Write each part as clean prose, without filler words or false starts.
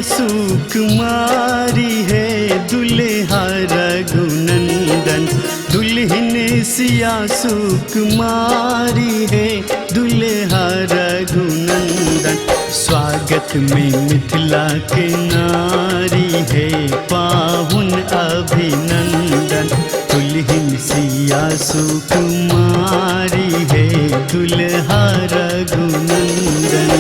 सुकुमारी है दुल्हा रघुनंदन। दुल्हन सिया सुकुमारी है दुल्हा रघुनंदन। स्वागत में मिथिला के नारी है पाहुन अभिनंदन। दुल्हन सिया सुकुमारी है दुल्हा रघुनंदन।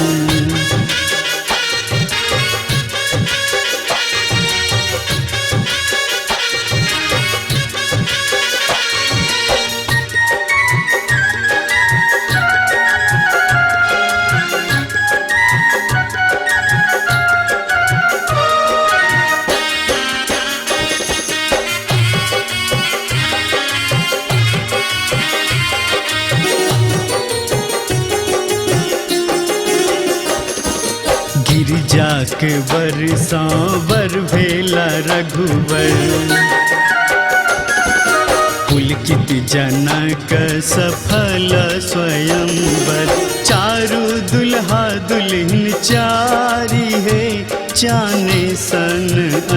गिरिजा के वर सांवर भेला रघुवर। पुलकित जनक सफल स्वयंवर। चारु दुल्हा दुल्हन चारी है चाने सन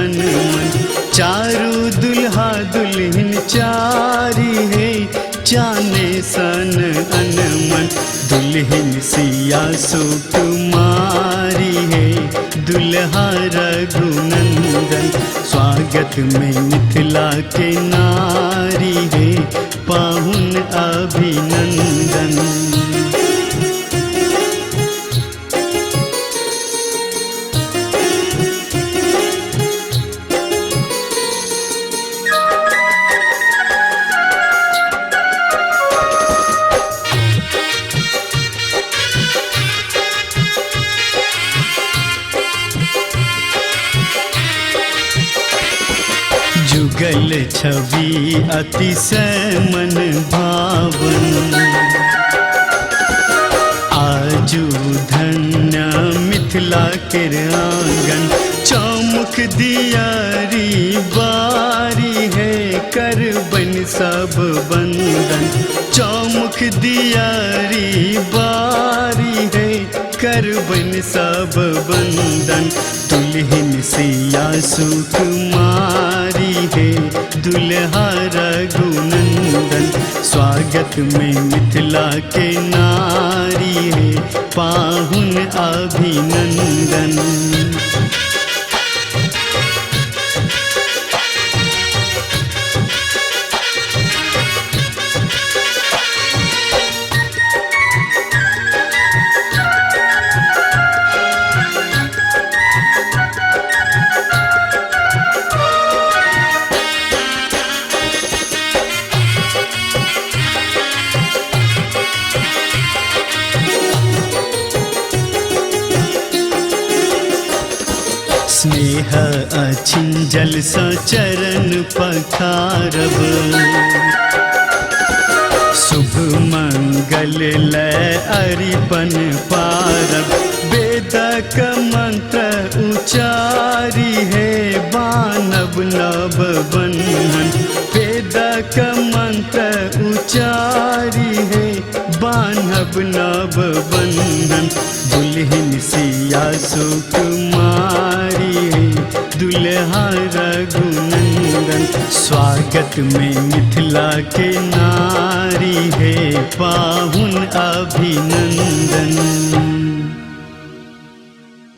अनमन। चारु दुल्हा दुल्हन चारी है चाने सन अनमन। दुल्हन सिया सुकुमारी है दुल्हा रघुनंदन। स्वागत में मिथिला के नारी है पाहुन अभिनंदन। जुगल छवि अतिशय मन भावन। आजू धन्य मिथिला के आंगन। चौमुख दियारी बारी है कर बन सब बंदन। चौमुख दियारी बारी है कर बन सब बंदन। दुल्हन सिया सुकुमारी है दुल्हा रघुनंदन। स्वागत में मिथिला के नारी है पाहुन अभिनंदन। स्नेह अछिंजल सा चरण पखारब। शुभ मंगल लय अरिपन पारब। वेदक मंत्र उचारी है बानब नव बंधन। वेदक मंत्र उचारी है बानब नव बंधन। दुल्हन सिया सुकुमारी है दुल्हा रघुनंदन। स्वागत में मिथिला के नारी है पाहुन अभिनंदन।